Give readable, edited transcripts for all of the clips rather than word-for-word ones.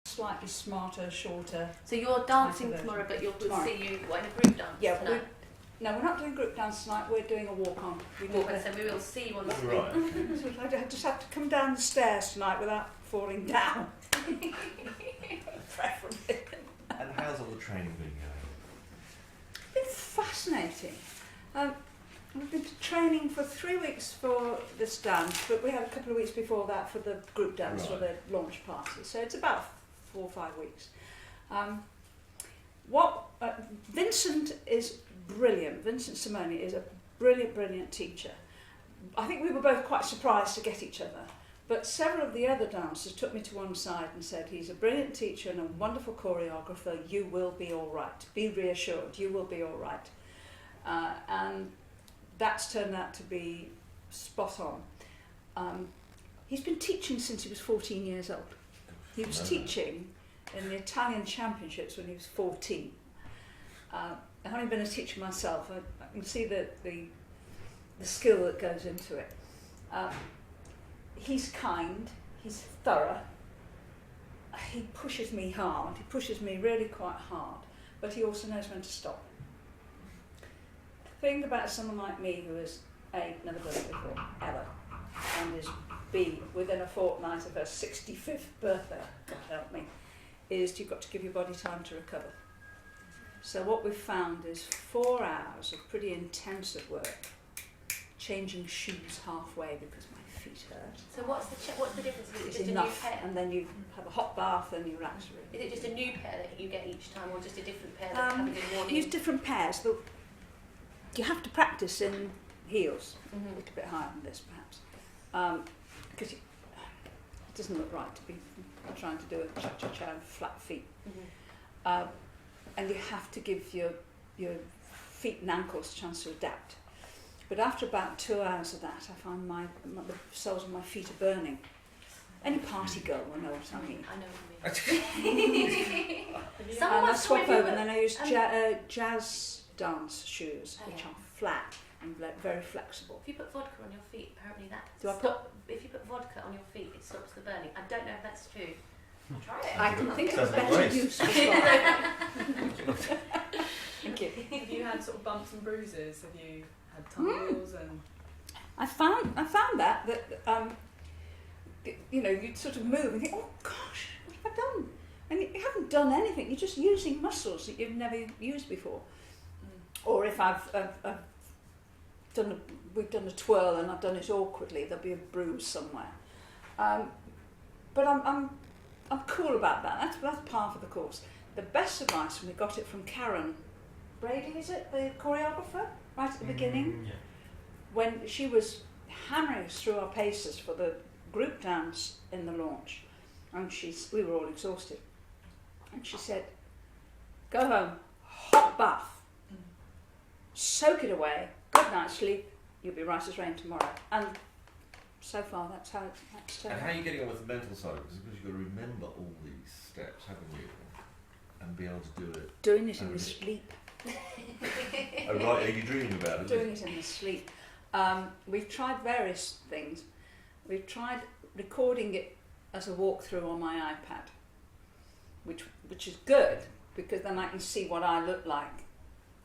slightly smarter, shorter. So you're dancing tomorrow, but we'll see you in a group dance tonight? No, we're not doing group dance tonight, we're doing a walk-on. So we will see you on the screen. Right. I just have to come down the stairs tonight without falling down. Preferably. And how's all the training been going? It's been fascinating. We've been training for 3 weeks for this dance, but we had a couple of weeks before that for the group dance, for the launch party. So it's about 4 or 5 weeks. Vincent is brilliant. Vincent Simone is a brilliant teacher. I think we were both quite surprised to get each other. But several of the other dancers took me to one side and said, he's a brilliant teacher and a wonderful choreographer, you will be all right. Be reassured, you will be all right. And that's turned out to be spot on. He's been teaching since he was 14 years old. He was teaching in the Italian Championships when he was 14. Having been a teacher myself, I can see the skill that goes into it. He's kind, he's thorough, he pushes me hard, he pushes me really quite hard, but he also knows when to stop. The thing about someone like me who is A, never done it before, ever, and is B, within a fortnight of her 65th birthday, God help me, is you've got to give your body time to recover. So what we've found is 4 hours of pretty intensive work, changing shoes halfway because my feet hurt. So what's the difference? Is it just enough, a new pair? and then you have a hot bath and you relax. Is it just a new pair that you get each time, or just a different pair that comes in morning? Use different pairs. You have to practice in heels, a little bit higher than this perhaps, because it doesn't look right to be trying to do a cha-cha-cha with flat feet. And you have to give your feet and ankles a chance to adapt. But after about 2 hours of that, I find the soles of my feet are burning. Any party girl will know what I mean. I know what you mean. And I swap over, and then I use jazz dance shoes, which are flat and very flexible. If you put vodka on your feet, apparently that if you put vodka on your feet, it stops the burning. I don't know if that's true. Try it. I can think of better use for that. Thank you. Have you had sort of bumps and bruises? Have you had tumbles and? I found that you sort of move and think, oh gosh, what have I done? And you haven't done anything. You're just using muscles that you've never used before. Or if we've done a twirl and I've done it awkwardly, there'll be a bruise somewhere. But I'm cool about that. That's part of the course. The best advice, when we got it from Karen Brady, is it, the choreographer, right at the beginning? Yeah. When she was hammering us through our paces for the group dance in the launch, and we were all exhausted. And she said, go home, hot bath, soak it away, good night's sleep, you'll be right as rain tomorrow. And so far, that's how it's turned out. And how are you getting on with the mental side? Because you've got to remember all these steps, haven't you? And be able to do it. Doing it in the sleep. Oh, right, are you dreaming about it? Doing it in the sleep. We've tried various things. We've tried recording it as a walkthrough on my iPad, which is good, because then I can see what I look like,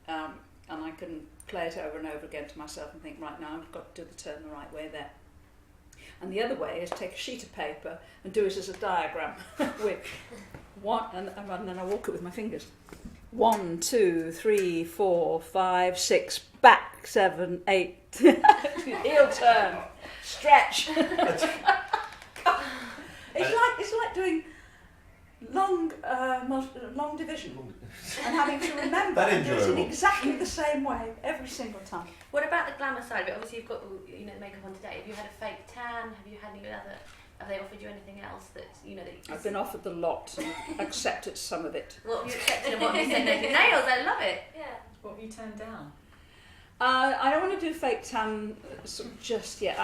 and I can play it over and over again to myself and think, right, now I've got to do the turn the right way there. And the other way is take a sheet of paper and do it as a diagram with one, and then I walk it with my fingers. 1, 2, 3, 4, 5, 6, back, 7, 8, heel turn, stretch. It's like doing long division and having to remember That and do it in enjoyable. exactly the same way every single time. What about the glamour side of it? Obviously, you've got the makeup on today. Have you had a fake tan? Have you had any other? Have they offered you anything else that that? I've been offered the lot and accepted some of it. What have you accepted and what have you said? No to nails. I love it. Yeah. What have you turned down? I don't want to do fake tan just yet.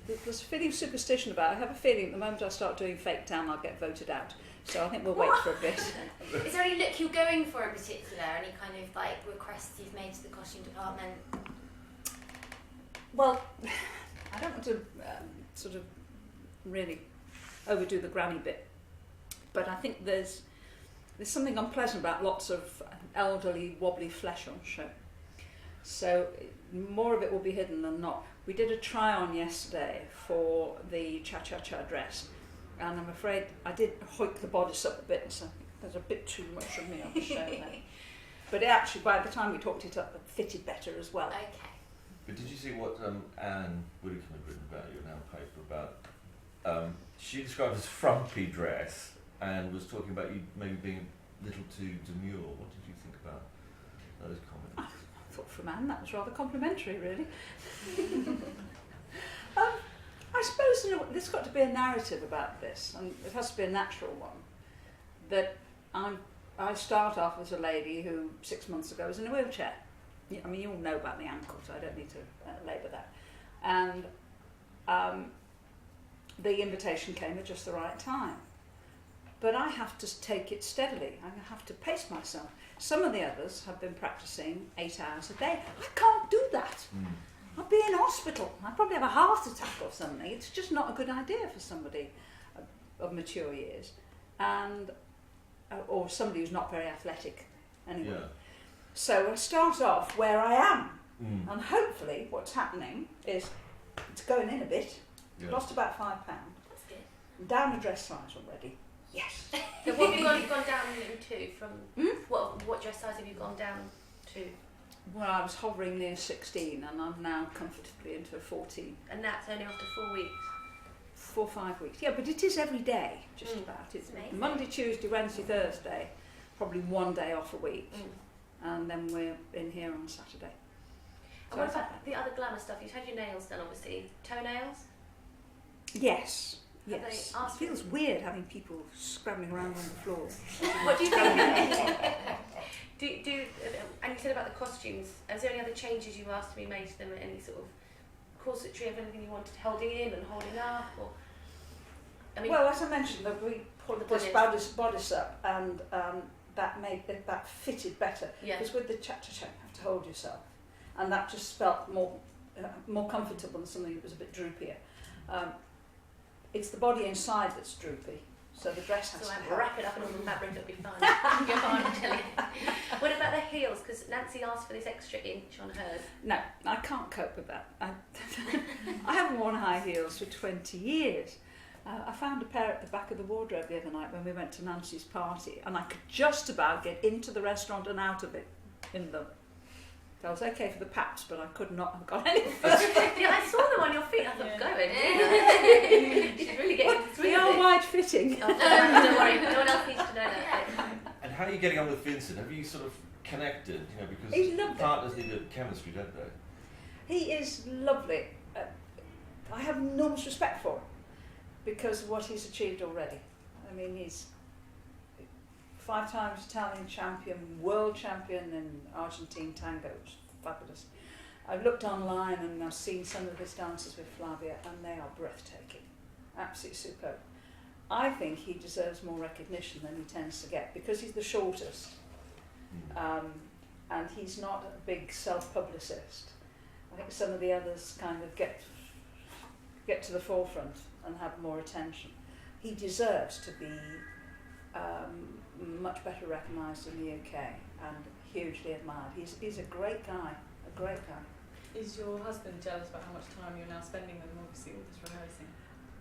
There's a feeling of superstition about it. I have a feeling the moment I start doing fake tan, I'll get voted out. So I think we'll wait for a bit. Is there any look you're going for in particular? Any kind of requests you've made to the costume department? Well, I don't want to sort of really overdo the granny bit, But I think there's something unpleasant about lots of elderly, wobbly flesh on show. So more of it will be hidden than not. We did a try-on yesterday for the cha-cha-cha dress, and I'm afraid I did hoik the bodice up a bit, so there's a bit too much of me on the show there. But it actually, by the time we talked it up, it fitted better as well. Okay. But did you see what Anne Widdicombe had written about you in our paper about? She described it as frumpy dress and was talking about you maybe being a little too demure. What did you think about those comments? I thought from Anne that was rather complimentary, really. I suppose there's got to be a narrative about this, and it has to be a natural one. That I start off as a lady who 6 months ago was in a wheelchair. I mean, you all know about the ankle, so I don't need to labour that. And the invitation came at just the right time. But I have to take it steadily. I have to pace myself. Some of the others have been practising 8 hours a day. I can't do that. I'll be in hospital. I'll probably have a heart attack or something. It's just not a good idea for somebody of mature years. And or somebody who's not very athletic anyway. Yeah. So I start off where I am, and hopefully what's happening is it's going in a bit. Yeah. Lost about £5. That's good. I'm down a dress size already. Yes. So what have you gone down to from? What dress size have you gone down to? Well, I was hovering near 16, and I'm now comfortably into 14. And that's only after 4 weeks. 4 or 5 weeks. Yeah, but it is every day, just about. It's amazing. Monday, Tuesday, Wednesday, Thursday, probably 1 day off a week, and then we're in here on Saturday. And what about the other glamour stuff? You've had your nails done, obviously. Toenails? Yes. Have Yes. they asked It feels weird having people scrambling around on the floor. What do you think? And you said about the costumes. Is there any other changes you asked to be made to them? Any sort of corsetry of anything you wanted holding in and holding up? Or I mean, Well, as I mentioned, that we pulled this bodice up, and that fitted better. yeah. Because with the cha-cha-cha, you have to hold yourself, and that just felt more comfortable than something that was a bit droopier. It's the body inside that's droopy, so the dress has So to I help. wrap it up in all the fabric, it'll be fine. You're fine, I'm telling you. What about the heels? Because Nancy asked for this extra inch on hers. No, I can't cope with that. I haven't worn high heels for 20 years. I found a pair at the back of the wardrobe the other night when we went to Nancy's party, and I could just about get into the restaurant and out of it in them. So I was okay for the paps, but I could not have got any further. Yeah, I saw them on your feet. I thought, Yeah. go ahead. She's really getting into the They swing are of it. wide fitting. Oh, don't worry, no one else needs to know that. And how are you getting on with Vincent? Have you sort of connected? You know, because He's lovely. partners need a chemistry, don't they? He is lovely. I have enormous respect for him because of what he's achieved already. I mean, he's 5 times Italian champion, world champion in Argentine tango, which is fabulous. I've looked online and I've seen some of his dances with Flavia, and they are breathtaking, absolutely superb. I think he deserves more recognition than he tends to get because he's the shortest, and he's not a big self-publicist. I think some of the others kind of get to the forefront and have more attention. He deserves to be much better recognised in the UK and hugely admired. He's a great guy, a great guy. Is your husband jealous about how much time you're now spending with him, obviously, all this rehearsing?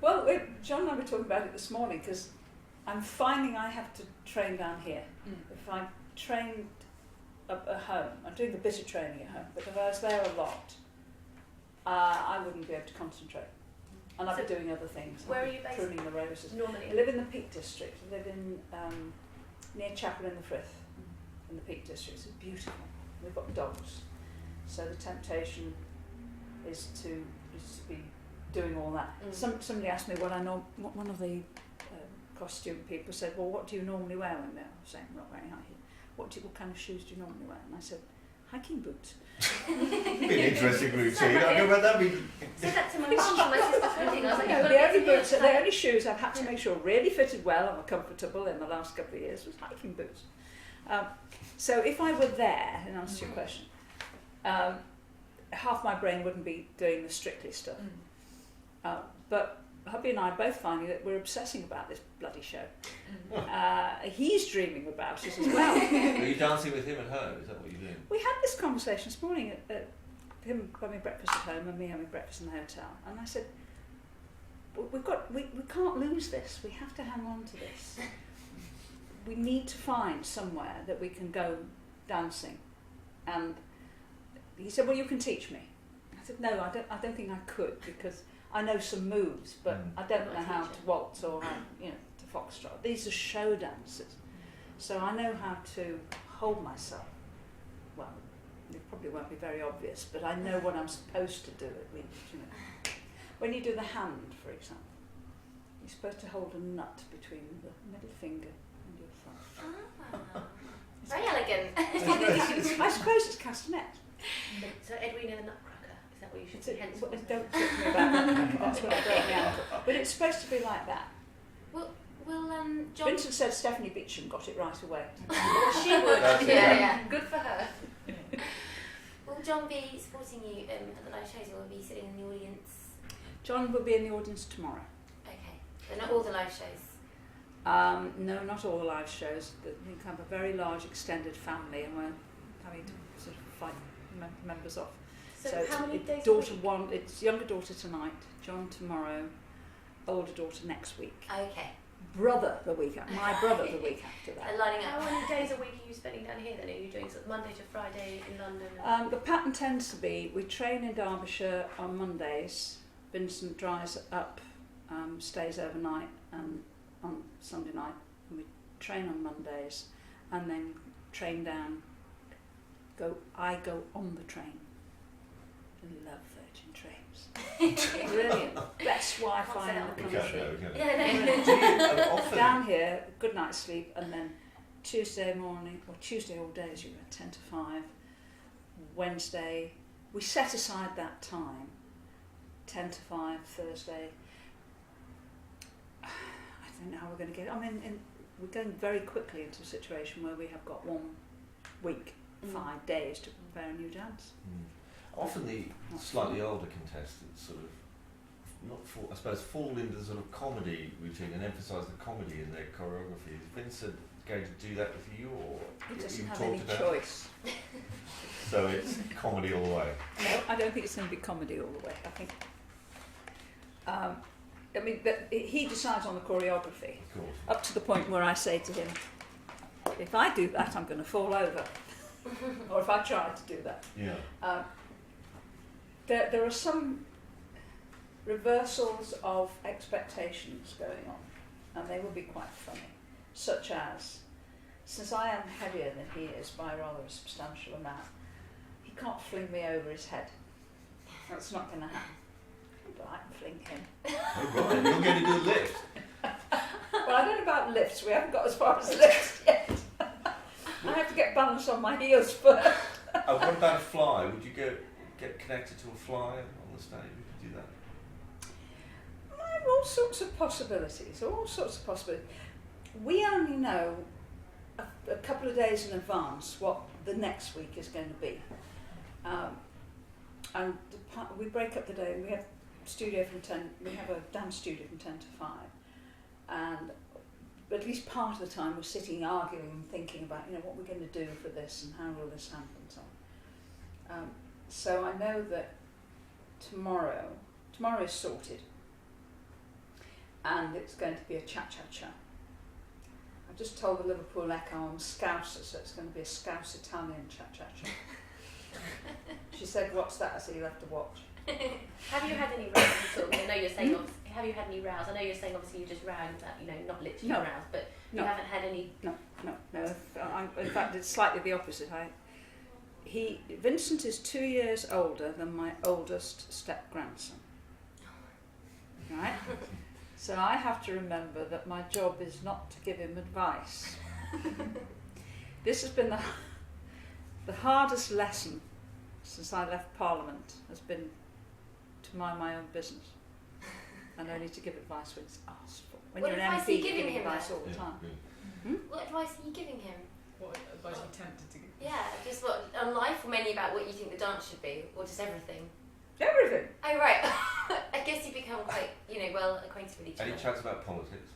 Well, John and I were talking about it this morning because I'm finding I have to train down here. If I trained up at home, I'm doing a bit of training at home, but if I was there a lot, I wouldn't be able to concentrate. And I'd be doing other things. Where I'd are be you based? pruning the roses. Normally. I live in the Peak District. I live in near Chapel in the Frith, in the Peak District. It's beautiful. We've got dogs, so the temptation is to be doing all that. Somebody asked me what one of the costume people said, well, what do you normally wear when they're saying I'm not wearing high heels? What kind of shoes do you normally wear? And I said, hiking boots. Be an interesting routine. I know where that be. Said that to my mum for my sister's wedding. I was like, No, you've got to the get only some boots, heels. the only shoes I've had to make sure really fitted well and were comfortable in the last couple of years was hiking boots. So if I were there, in answer to your question, half my brain wouldn't be doing the Strictly stuff. But hubby and I are both finding that we're obsessing about this bloody show. He's dreaming about it as well. Are you dancing with him at home? Is that what you're doing? We had this conversation this morning at him having breakfast at home and me having breakfast in the hotel, and I said, we can't lose this. We have to hang on to this. We need to find somewhere that we can go dancing. And he said, well, you can teach me. I said, no, I don't think I could, because I know some moves, but I don't know how to waltz or how, to foxtrot. These are show dances. So I know how to hold myself. Well, it probably won't be very obvious, but I know what I'm supposed to do at least, When you do the hand, for example, you're supposed to hold a nut between the middle finger and your thumb. Very elegant. I suppose it's castanet. So Edwina the Nutcracker, is that what you should say? Hence, Don't talk to me about that. That's what I brought me out. But it's supposed to be like that. Will John... Vincent said Stephanie Beecham got it right away. she would. That's it. Yeah. Good for her. Will John be supporting you at the live shows, or will he be sitting in the audience? John will be in the audience tomorrow. Okay. So not all the live shows? No, not all the live shows. We have a very large extended family, and we're having to sort of fight members off. So how many days a daughter week? one, it's younger daughter tonight, John tomorrow, older daughter next week, Okay. brother the week after, my brother the week after So that. lining How up. many days a week are you spending down here then? Are you doing sort of Monday to Friday in London? The pattern tends to be, we train in Derbyshire on Mondays, Vincent drives up, stays overnight and on Sunday night, and we train on Mondays, and then train down, I go on the train. I love Virgin Trains. Brilliant. Best Wi-Fi in the We can't country. know, we can't know. Yeah, no. Often, Down here, good night's sleep, and then Tuesday morning, or Tuesday all day, as you were, 10 to 5. Wednesday, we set aside that time, 10 to 5, Thursday. I don't know how we're going to get it. I mean, we're going very quickly into a situation where we have got 1 week, 5 days to prepare a new dance. Often the slightly older contestants sort of, I suppose, fall into the sort of comedy routine and emphasise the comedy in their choreography. Is Vincent going to do that with you, or He doesn't you've have talked any about? choice. So it's comedy all the way. No, I don't think it's going to be comedy all the way. I think, but he decides on the choreography, Of course. up to the point where I say to him, if I do that, I'm going to fall over. Or if I try to do that. Yeah. There are some reversals of expectations going on, and they will be quite funny, such as, since I am heavier than he is by rather a substantial amount, he can't fling me over his head. That's not going to happen. But I can fling him. Oh, right. You're going to do a lift. Well, I don't know about lifts. We haven't got as far as lifts yet. I have to get balance on my heels first. What about a fly? Would you get connected to a fly on the stage? Would you do that? There are all sorts of possibilities. We only know a couple of days in advance what the next week is going to be. And we break up the day. We have a dance studio from 10 to 5. And at least part of the time we're sitting arguing and thinking about, what we're going to do for this and how will this happen and so on. So I know that tomorrow is sorted, and it's going to be a cha-cha-cha. I've just told the Liverpool Echo I'm Scouser, so it's going to be a Scouse Italian cha-cha-cha. She said, what's that? I said, you'll have to watch. Have you had any rows at all? I know you're saying, have you had any rows? I know you're saying obviously you just rowed that, not literally No. rows, but you No. haven't had any. No. In fact, it's slightly the opposite. Vincent is 2 years older than my oldest step-grandson. Right? So I have to remember that my job is not to give him advice. This has been the hardest lesson since I left Parliament, has been to mind my own business and only to give advice when it's asked for. When What you're an advice MP, are you you're giving giving him advice then? all the time. What advice are you giving him? What advice are you tempted to give? Yeah, just what on life, or mainly about what you think the dance should be, or just everything? Everything. Oh, right. I guess you become quite, well acquainted with each other. Any chats about politics?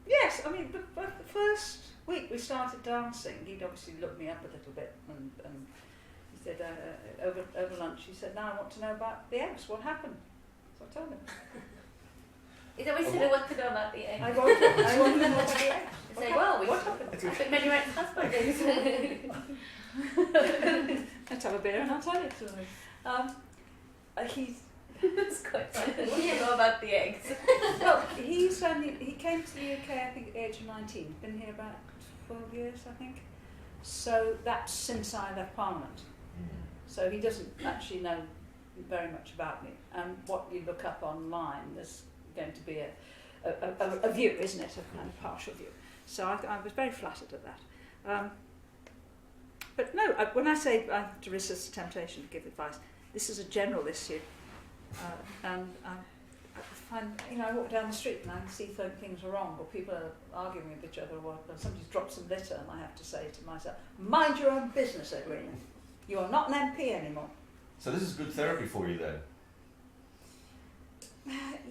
Yes, I mean, but the first week we started dancing, he'd obviously looked me up a little bit, and he said, over lunch, he said, now I want to know about the eggs, what happened? So I told him. He's always said I want to know about the egg. I want to know about the eggs. I say, well, what happened? But many ex-husband is. Let's have a beer and I'll tell you the story. That's quite funny. What do you know about the eggs? Well, he came to the UK, I think, at the age of 19. Been here about 12 years, I think. So that's since I left Parliament. So he doesn't actually know very much about me. And what you look up online, there's going to be a view, isn't it? A kind of partial view. So I was very flattered at that. But no, when I say I have to resist the temptation to give advice, this is a general issue. And I find, I walk down the street and I can see things are wrong, or people are arguing with each other, or somebody's dropped some litter, and I have to say to myself, mind your own business, Edwina. You are not an MP anymore. So this is good therapy for you then?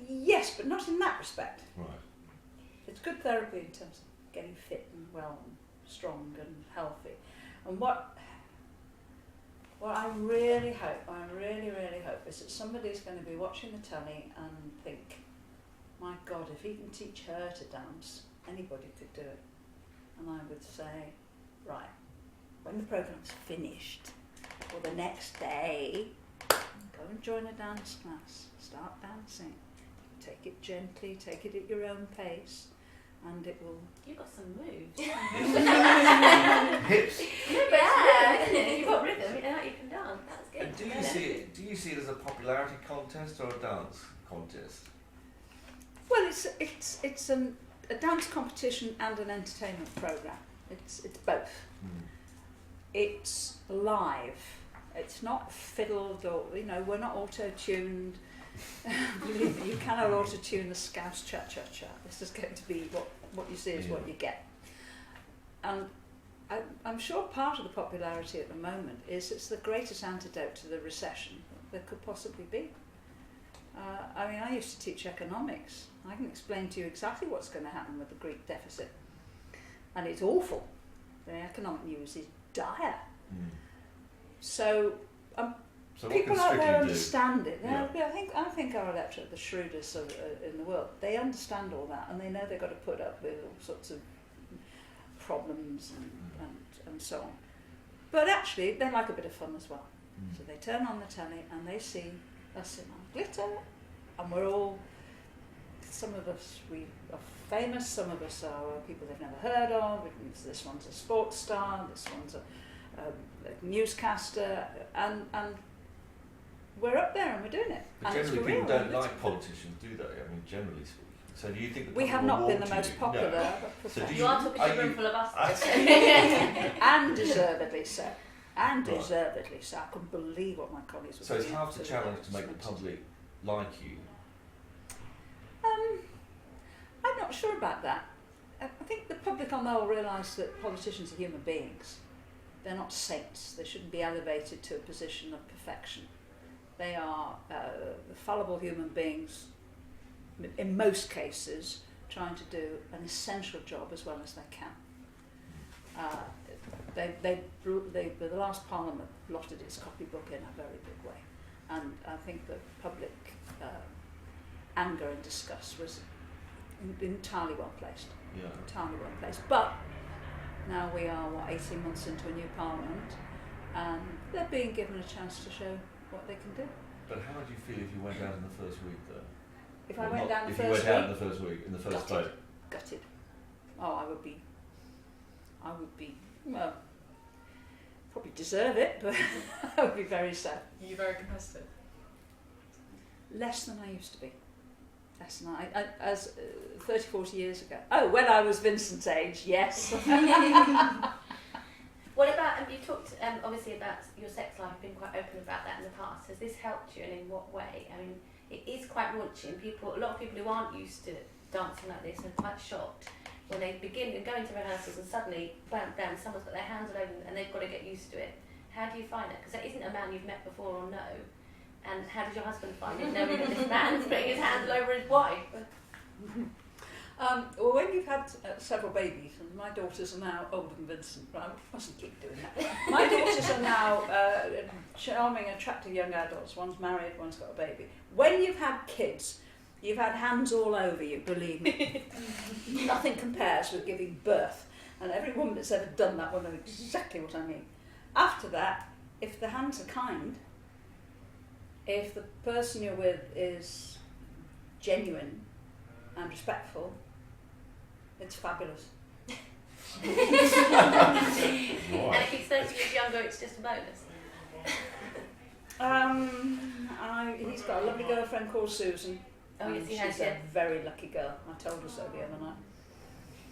Yes, but not in that respect. Right. It's good therapy in terms of getting fit and well and strong and healthy. And what I really hope, is that somebody's going to be watching the telly and think, my God, if he can teach her to dance, anybody could do it. And I would say, right, when the programme's finished, or the next day, go and join a dance class, start dancing. Take it gently, take it at your own pace, and it will... You've got some moves. Hips. Yeah, you've got rhythm, you can dance. That's good. And do you see it as a popularity contest or a dance contest? Well, it's a dance competition and an entertainment programme. It's both. It's live. It's not fiddled or, we're not auto-tuned. Believe me, you cannot auto-tune the Scouse cha-cha-cha. This is going to be what you see is what you get. And I'm sure part of the popularity at the moment is it's the greatest antidote to the recession there could possibly be. I used to teach economics. I can explain to you exactly what's going to happen with the Greek deficit. And it's awful. The economic news is dire. So people out there understand it. Yeah. I think our electorate, the shrewdest in the world, they understand all that, and they know they've got to put up with all sorts of problems and so on. But actually, they like a bit of fun as well. So they turn on the telly and they see us in our glitter, and we're all, some of us, we are famous, some of us are people they've never heard of. This one's a sports star, this one's a newscaster, and we're up there and we're doing it. But and generally people don't like politicians, do they? I mean, generally speaking. So do you think the we have not been the want most you? popular No. profession. You are talking to a room full of us. And deservedly so. And deservedly so. I couldn't believe what my colleagues were So it's doing half the to challenge to make the public like you. I'm not sure about that. I think the public on the whole realise that politicians are human beings. They're not saints. They shouldn't be elevated to a position of perfection. They are fallible human beings, in most cases, trying to do an essential job as well as they can. The last Parliament blotted its copybook in a very big way, and I think the public anger and disgust was entirely well placed. Yeah. Entirely well placed. But now we are 18 months into a new Parliament, and they're being given a chance to show what they can do. But how would you feel if you went out in the first week, though? If I went down the If you first went out week, in the first week, in the first Gutted. vote. gutted. Oh, I would be, well, probably deserve it, but I would be very sad. Are you very competitive? Less than I used to be. Less than as 30, 40 years ago. Oh, when I was Vincent's age, yes. What about, you talked obviously about your sex life, been quite open about that in the past. Has this helped you, and in what way? I mean, it is quite raunchy, and a lot of people who aren't used to dancing like this are quite shocked when they begin and go into rehearsals and suddenly, bam, bam, someone's got their hands all over them and they've got to get used to it. How do you find it? Because that isn't a man you've met before or know. And how did your husband find it, knowing that this man's putting his hands all over his wife? Well, when you've had several babies, and my daughters are now older than Vincent, but I mustn't keep doing that. My daughters are now charming, attractive young adults. One's married, one's got a baby. When you've had kids, you've had hands all over you, believe me. Nothing compares with giving birth. And every woman that's ever done that will know exactly what I mean. After that, if the hands are kind, if the person you're with is genuine and respectful, it's fabulous. And if he's 30 years younger, it's just a bonus. He's got a lovely girlfriend called Susan. Oh, yes, he has, she's yeah. a very lucky girl. I told her so the other night.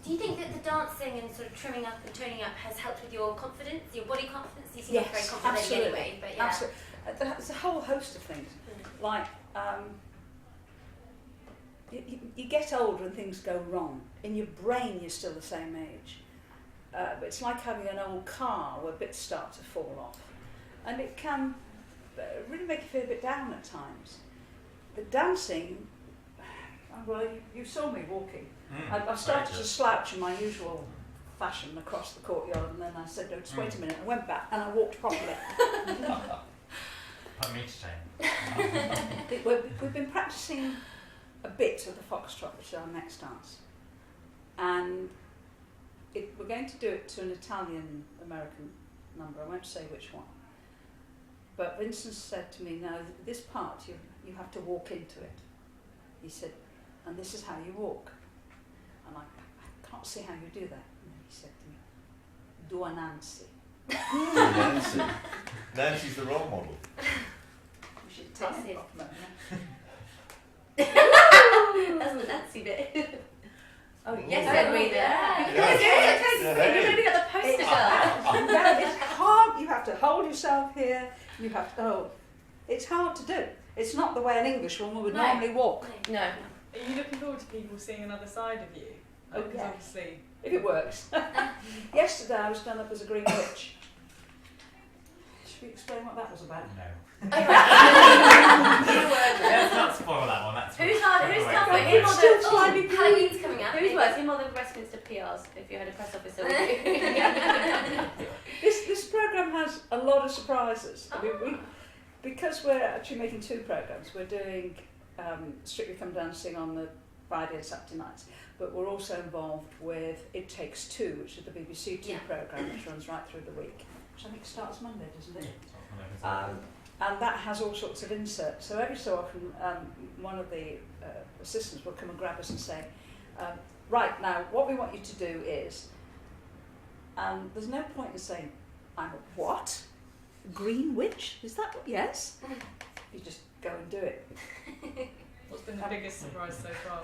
Do you think that the dancing and sort of trimming up and toning up has helped with your confidence, your body confidence? You seem very confident absolutely. anyway, but yeah. Absolutely. There's a whole host of things. Like, you get older and things go wrong. In your brain, you're still the same age. But it's like having an old car where bits start to fall off. And it can really make you feel a bit down at times. The dancing, well, you saw me walking. I started to slouch in my usual fashion across the courtyard, and then I said, no, just wait a minute. I went back and I walked properly. Put me to shame. We've been practising a bit of the foxtrot, which is our next dance. And we're going to do it to an Italian-American number. I won't say which one. But Vincent said to me, no, this part, you have to walk into it. He said, and this is how you walk. And I can't see how you do that. And he said to me, do a Nancy. Nancy. Nancy's the role model. We should take it off now. That's the Nancy bit. Oh, Yes, yeah. Edwina. Yeah. You've only got the poster girl. No, it's hard. You have to hold yourself here. You have to, it's hard to do. It's not the way an English woman would normally walk. No. Are you looking forward to people seeing another side of you? Oh, Because yeah. obviously, If it works. Yesterday I was done up as a green witch. Should we explain what that was about? No. Who's Let's not spoil that one. That's tougher? Wait, Him or still the slightly Halloween's coming up. Who's worse, him or the Westminster PRs? If you had a press officer with you. This programme has a lot of surprises. I mean, because we're actually making two programmes, we're doing Strictly Come Dancing on the Friday and Saturday nights, but we're also involved with It Takes Two, which is the BBC Two programme, which runs right through the week, which I think starts Monday, doesn't it? And that has all sorts of inserts. So every so often, one of the assistants will come and grab us and say, right, now, what we want you to do is, and there's no point in saying, I'm a what? Green witch? Is that what? Yes? You just go and do it. what's been the biggest surprise so far?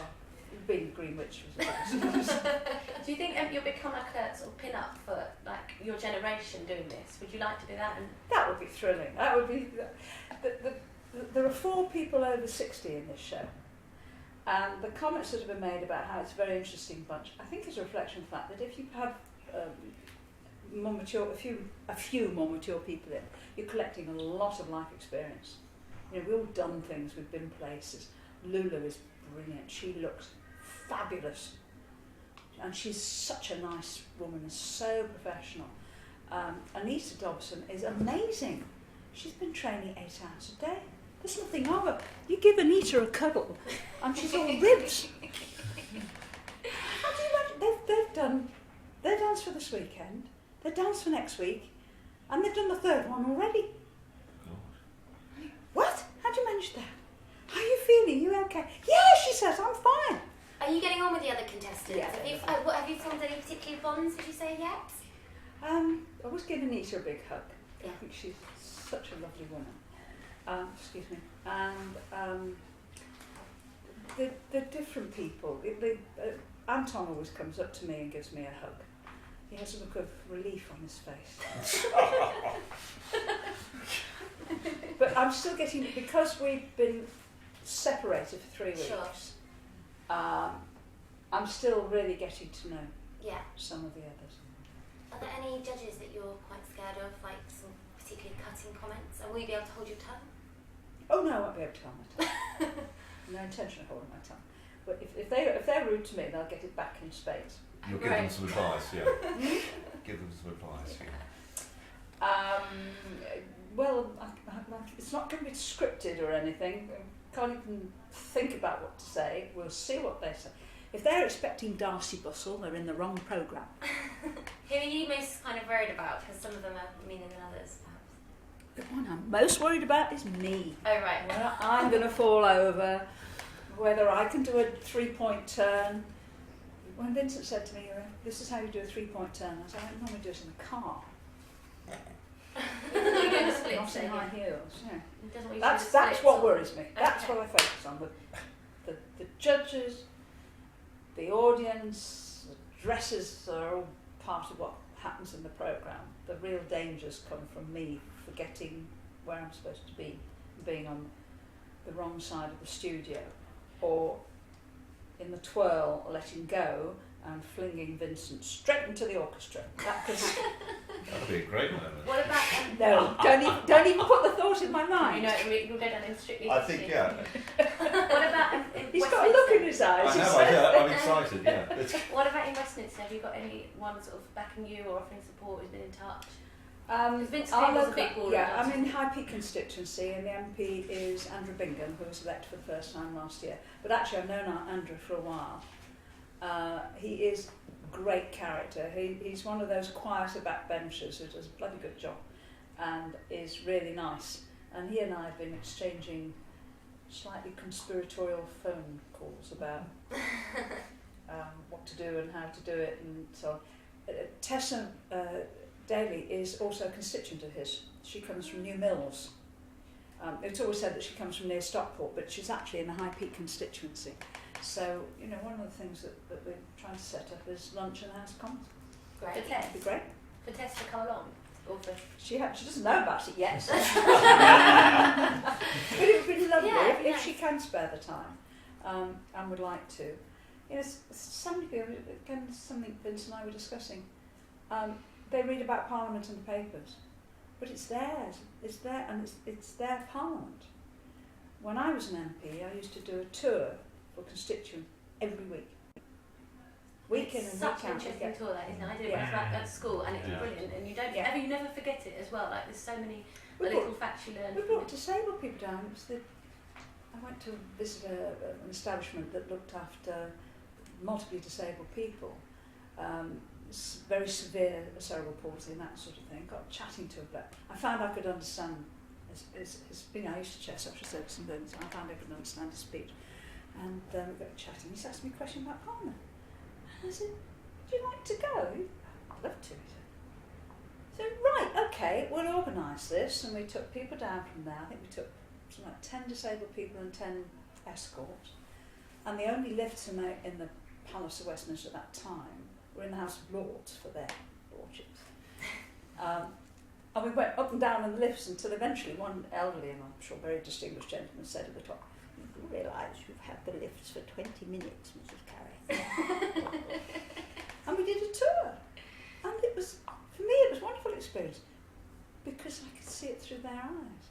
Being green witch was a bit surprise. Do you think you'll become like a sort of pin-up for like your generation doing this? Would you like to do that? And That would be thrilling. That would be. There are 4 people over 60 in this show, and the comments that have been made about how it's a very interesting bunch, I think is a reflection of the fact that if you have more mature, a few more mature people in, you're collecting a lot of life experience. You know, we've all done things, we've been places. Lulu is brilliant. She looks fabulous, and she's such a nice woman and so professional. Anita Dobson is amazing. She's been training 8 hours a day. There's nothing of her. You give Anita a cuddle and she's all ribs. How do you imagine? They've done their dance for this weekend, their dance for next week, and they've done the 3rd one already. What? How do you manage that? How are you feeling? You okay? Yeah, she says, I'm fine. Are you getting on with the other contestants? Yeah. Have you formed any particular bonds, would you say, yet? I was giving Anita a big hug. Yeah. I think she's such a lovely woman. Excuse me. And the different people. Anton always comes up to me and gives me a hug. He has a look of relief on his face. But I'm still getting, because we've been separated for 3 weeks, Sure. I'm still really getting to know Yeah. some of the others. Are there any judges that you're quite scared of, like some particularly cutting comments? And will you be able to hold your tongue? Oh no, I won't be able to hold my tongue. No intention of holding my tongue. But if they're rude to me, they'll get it back in spades. You'll give them some advice, yeah. Give them some advice. Yeah. Well, it's not going to be scripted or anything. I can't even think about what to say. We'll see what they say. If they're expecting Darcy Bustle, they're in the wrong programme. Who are you most kind of worried about? Because some of them are meaner than others, perhaps. The one I'm most worried about is me. Oh, right. Whether I'm going to fall over, whether I can do a 3-point turn. When Vincent said to me, this is how you do a 3-point turn, I said, I normally do it in a car. You do the splits, Not in don't high you? heels. Yeah. It doesn't want you to do That's the splits what or- worries me. That's Okay. what I focus on. The judges, the audience, the dresses are all part of what happens in the programme. The real dangers come from me forgetting where I'm supposed to be, being on the wrong side of the studio, or in the twirl letting go and flinging Vincent straight into the orchestra. That could happen. That'd be a great moment. What about No, don't even put the thought in my mind. you know, you'll go down in strictly. I think, yeah. What about in He's got a look in his eyes. I He know, says- I'm excited, yeah. What about in Westminster? Have you got anyone sort of backing you or offering support who's been in touch? Vince our Cleary was a local- big baller, Yeah, I'm wasn't in High Peak constituency, and the MP is Andrew Bingham, who was elected for the first time last year. But actually, I've known Andrew for a while. He is a great character. He's one of those quieter backbenchers who does a bloody good job and is really nice. And he and I have been exchanging slightly conspiratorial phone calls about what to do and how to do it and so on. Tessa Daly is also a constituent of his. She comes from New Mills. It's always said that she comes from near Stockport, but she's actually in the High Peak constituency. So, you know, one of the things that we're trying to set up is lunch in the House of Commons. For Great. Tess? It'd be great. For Tess to come along? Or for... She doesn't know about it yet. But it would be lovely Yeah, if she can spare the time and would like to. You know, so many people, again, something Vince and I were discussing, they read about Parliament in the papers, but it's theirs, it's their, and it's their Parliament. When I was an MP, I used to do a tour for constituents every week. Week in and week Such an out. interesting tour that, isn't it? I did it Yeah. when I was at school and it's Yeah. brilliant and you never forget it as well. Like there's so many We little facts you learn. We from brought it. disabled people down. It was I went to visit an establishment that looked after multiply disabled people, very severe cerebral palsy and that sort of thing. Got chatting to her, but I found I could understand his you know, I used to chair social service and things, and I found I could understand his speech. And we got chatting. He asked me a question about Parliament. And I said, would you like to go? I'd love to. So, right, okay, we'll organise this. And we took people down from there. I think we took something like 10 disabled people and 10 escorts. And the only lifts in the Palace of Westminster at that time were in the House of Lords for their lordships. And we went up and down in the lifts until eventually one elderly and I'm sure very distinguished gentleman said at the top, you realise you've had the lifts for 20 minutes, Mrs. Currie. And we did a tour. And it was, for me, it was a wonderful experience because I could see it through their eyes.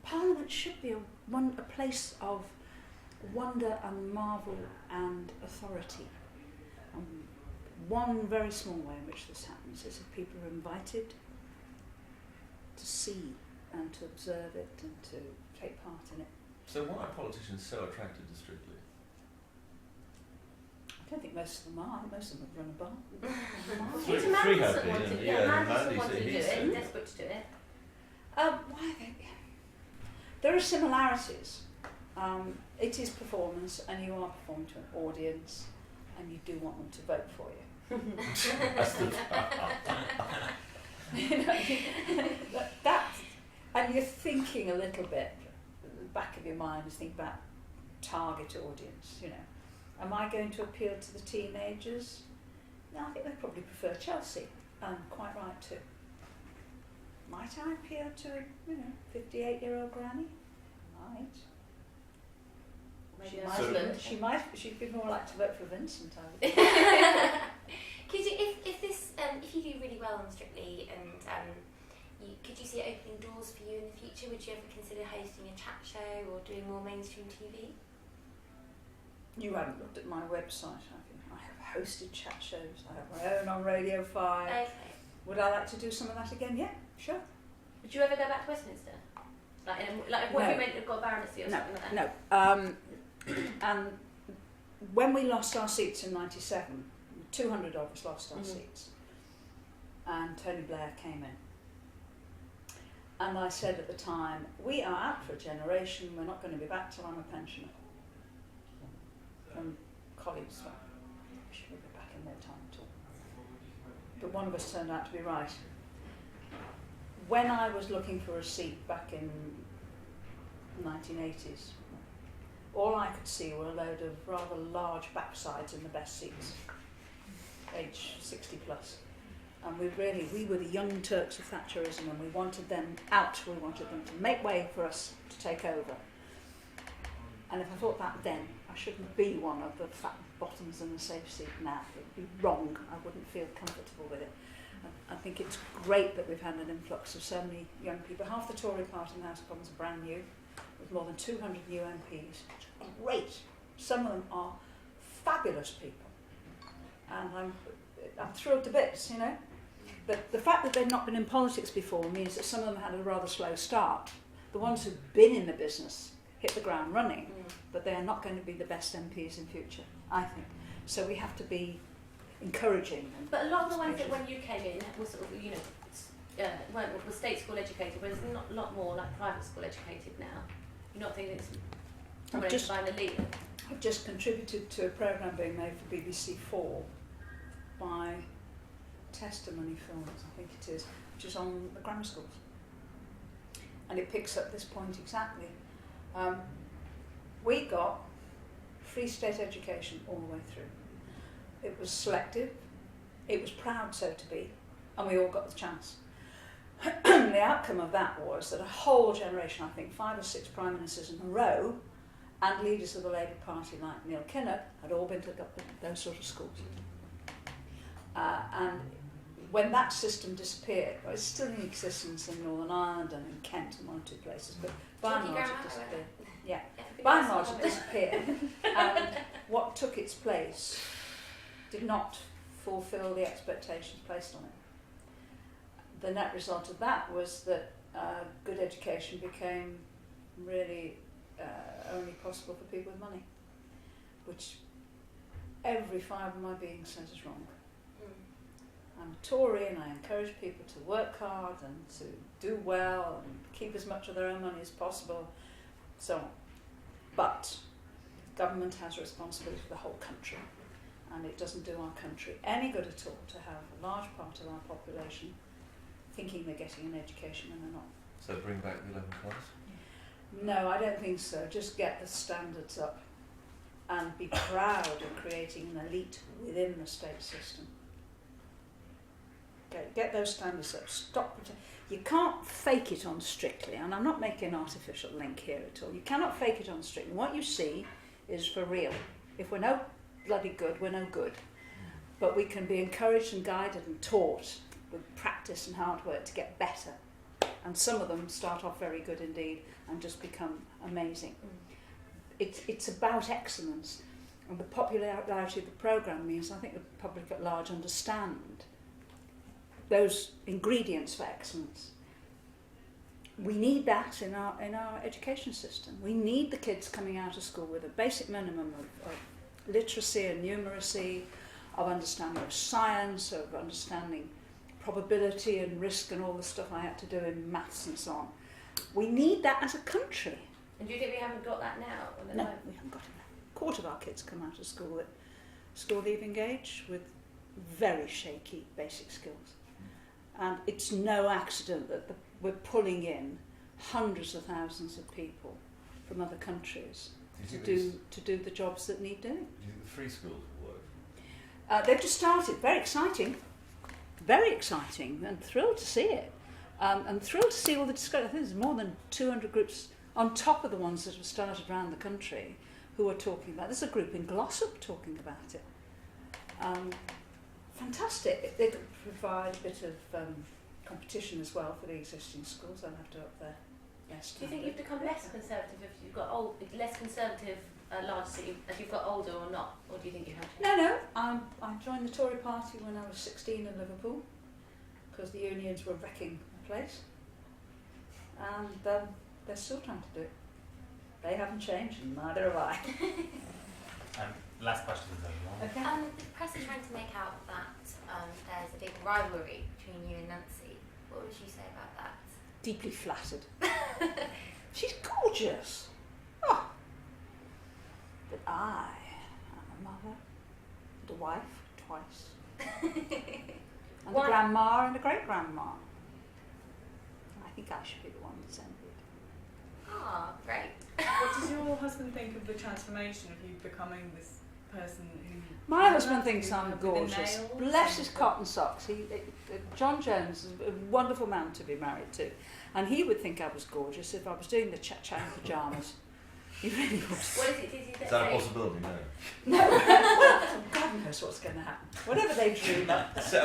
Parliament should be a place of wonder and marvel and authority. One very small way in which this happens is if people are invited to see and to observe it and to take part in it. So why are politicians so attracted to Strictly? I don't think most of them are. Most of them have run a bar. Peter Three Mandelson have wanted been, it. yeah, Yeah, Mandelson Mandy wanted said to do he's it. so- He's desperate to do it. Why are they? There are similarities. It is performance, and you are performing to an audience, and you do want them to vote for you. That's the You know, that, and you're thinking a little bit. The back of your mind is thinking about target audience. You know, am I going to appeal to the teenagers? No, I think they probably prefer Chelsea, and quite right too. Might I appeal to a 58-year-old granny? Might. Maybe She a might, husband. she'd be more likely to vote for Vincent, I would. Could you, if you do really well on Strictly and could you see it opening doors for you in the future? Would you ever consider hosting a chat show or doing more mainstream TV? You haven't looked at my website, have you? I have hosted chat shows. I have my own on Radio 5. Okay. Would I like to do some of that again? Yeah, sure. Would you ever go back to Westminster? What if you meant you've got baronetcy or something like that? No. And when we lost our seats in '97, 200 of us lost our seats, and Tony Blair came in. And I said at the time, we are out for a generation, we're not going to be back till I'm a pensioner. And colleagues went, we shouldn't be back in no time at all. But one of us turned out to be right. When I was looking for a seat back in 1980s, all I could see were a load of rather large backsides in the best seats, age 60 plus. And we were the young Turks of Thatcherism, and we wanted them out, we wanted them to make way for us to take over. And if I thought that then, I shouldn't be one of the fat bottoms in the safe seat now. It would be wrong, I wouldn't feel comfortable with it. I think it's great that we've had an influx of so many young people. Half the Tory party in the House of Commons are brand new, with more than 200 new MPs. It's great. Some of them are fabulous people. And I'm thrilled to bits, you know. But the fact that they've not been in politics before means that some of them had a rather slow start. The ones who've been in the business hit the ground running, but they are not going to be the best MPs in future, I think. So we have to be encouraging. But a lot of the ones that when you came in were sort of, were state school educated, whereas not a lot more like private school educated now. You're not thinking it's dominated by an elite. I've just contributed to a programme being made for BBC 4 by Testimony Films, I think it is, which is on the grammar schools. And it picks up this point exactly. We got free state education all the way through. It was selective, it was proud so to be, and we all got the chance. The outcome of that was that a whole generation, I think 5 or 6 prime ministers in a row, and leaders of the Labour Party like Neil Kinnock had all been to those sort of schools. And when that system disappeared, well, it's still in existence in Northern Ireland and in Kent and 1 or 2 places, but by and large it disappeared. Yeah, by and large it disappeared. And what took its place did not fulfil the expectations placed on it. The net result of that was that good education became really only possible for people with money, which every fibre of my being says is wrong. I'm a Tory and I encourage people to work hard and to do well and keep as much of their own money as possible, so on. But government has a responsibility for the whole country, and it doesn't do our country any good at all to have a large part of our population thinking they're getting an education when they're not. So bring back the 11 class? No, I don't think so. Just get the standards up and be proud of creating an elite within the state system. Get those standards up. Stop. You can't fake it on Strictly, and I'm not making an artificial link here at all. You cannot fake it on Strictly. What you see is for real. If we're no bloody good, we're no good. But we can be encouraged and guided and taught with practice and hard work to get better. And some of them start off very good indeed and just become amazing. It's about excellence. And the popularity of the programme means I think the public at large understand those ingredients for excellence. We need that in our education system. We need the kids coming out of school with a basic minimum of literacy and numeracy, of understanding of science, of understanding probability and risk and all the stuff I had to do in maths and so on. We need that as a country. And do you think we haven't got that now? No, we haven't got it now. A quarter of our kids come out of school at school leaving age with very shaky basic skills. And it's no accident that we're pulling in hundreds of thousands of people from other countries to do the jobs that need doing. Do you think the free schools will work? They've just started. Very exciting, and thrilled to see it. And thrilled to see all the discussion. I think there's more than 200 groups on top of the ones that have started around the country who are talking about it. There's a group in Glossop talking about it. Fantastic. They could provide a bit of competition as well for the existing schools. I'll have to up their best. Do you think you've become less conservative if you've got less conservative large city as you've got older or not? Or do you think you have changed? No. I joined the Tory party when I was 16 in Liverpool because the unions were wrecking the place, and they're still trying to do it. They haven't changed, and neither have I. Last question, Zoe. Okay. The press are trying to make out that there's a big rivalry between you and Nancy. What would you say about that? Deeply flattered. She's gorgeous. Oh. But I am a mother and a wife twice. And a grandma and a great-grandma. I think I should be the one that's envied. Ah, great. What does your husband think of the transformation of you becoming this person who... My husband thinks I'm with the gorgeous. nails Bless and his cotton socks. John Jones is a wonderful man to be married to, and he would think I was gorgeous if I was doing the cha-cha in pyjamas. He really would. What is it? Is that a possibility? No. No, well, God knows what's going to happen. Whatever they dream up. So,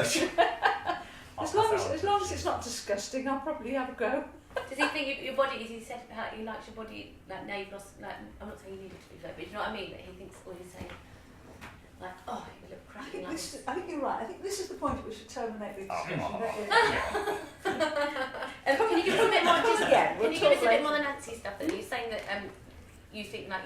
As long as it's not disgusting, I'll probably have a go. Does he think your body? Is he said how he likes your body? Like now you've lost. Like I'm not saying you need it to be so, but you know what I mean. That he thinks, or he's saying, like, oh, you look cracking like this. I think you're right. I think this is the point at which we terminate the discussion. Can you give us a bit more? We'll Can you give us a bit later. more than Nancy stuff? Then you're saying that you think like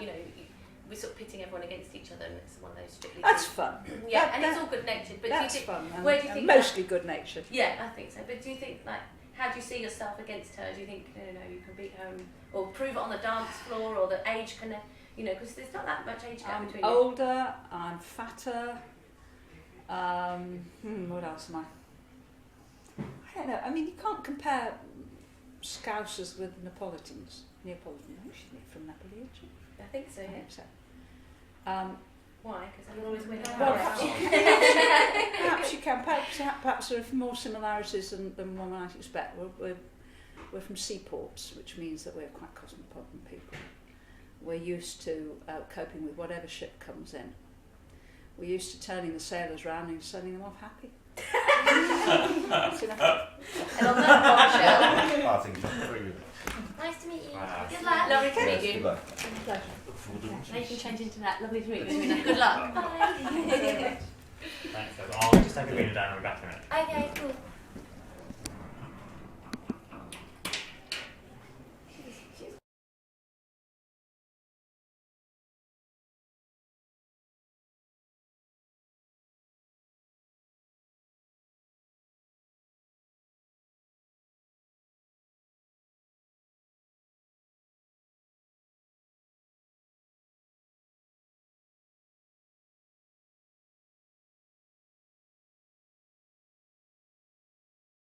we're sort of pitting everyone against each other, and it's one of those strictly. That's fun. Yeah, and it's all good natured. But That's do you think, fun. And, where do you think mostly good natured. Yeah, I think so. But do you think like? How do you see yourself against her? Do you think you can beat her or prove it on the dance floor, or the age can, because there's not that much age gap I'm between you. older, I'm fatter. What else am I? I don't know. I mean, you can't compare Scousers with Neapolitans. Neapolitan. Oh, she's from Napoli, isn't she? I think so. I Yeah. hope so. Why? Because you're always winning. Well, perhaps you can. Perhaps there are more similarities than one might expect. We're from seaports, which means that we're quite cosmopolitan people. We're used to coping with whatever ship comes in. We're used to turning the sailors round and sending them off happy. That's enough. And on that bombshell, I think it's very good. Nice to meet you. Wow. Good luck. lovely to Yes, meet you. good luck. Pleasure. Look forward to Now you can change into that. Lovely to meet you. Good luck. Bye. Thanks. I'll just take a reader down and we'll be back in a minute.